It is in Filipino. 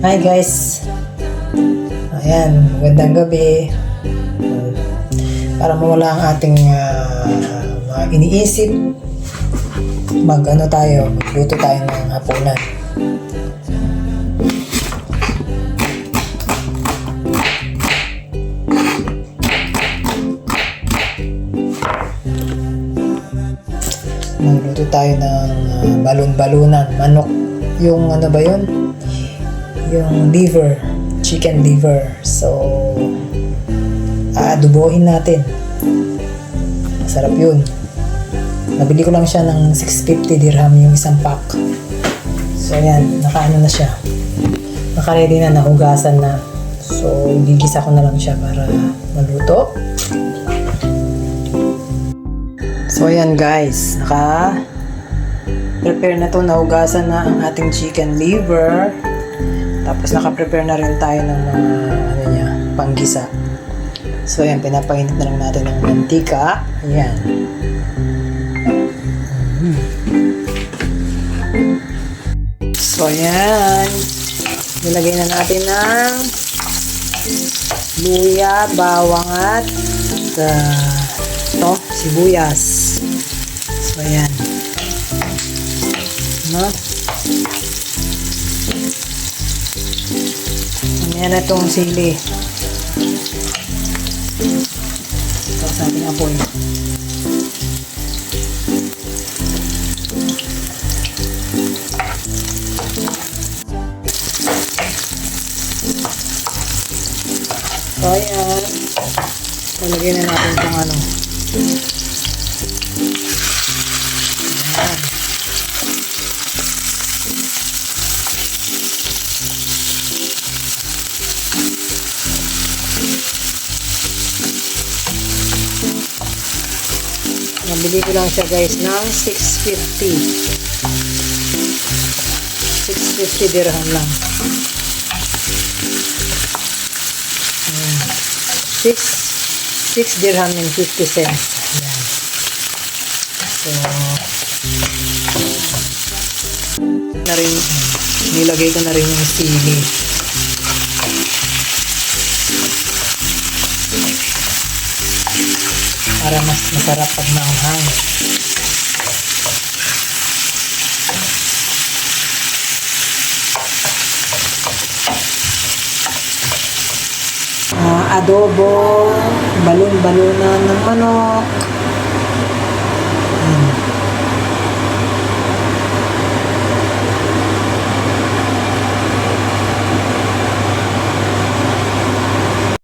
Hi guys! Ayan, magandang gabi. Para mawala ang ating mga iniisip, magluto tayo ng hapunan. Magluto tayo ng balon-balunan, manok. Yung ano ba yun? Yung liver, chicken liver. So, aadubuhin natin. Masarap yun. Nabili ko lang siya ng 650 dirham yung isang pack. So, ayan, nakaano na siya. Nakaready na, nahugasan na. So, gigisa ko na lang siya para maluto. So, ayan guys, naka-prepare na to, nahugasan na ang ating chicken liver. Tapos naka-prepare na rin tayo ng mga panggisa. So, ayan, pinapainit na lang natin ng mantika. Ayan. So, ayan. Nilagay na natin ng luya, bawang at sibuyas. So, ayan. No? Ayan na itong sili. Ito sa ating apoy. So, ayan. Talagyan na natin itong ano. Ayan. Nabili ko lang siya guys ng 650 dirham lang. 6 dirham and 50 cents. Ayan. So, na rin, nilagay ko na rin yung sili. Para mas masarap pag maanghang. Adobo, balon-balunan ng manok.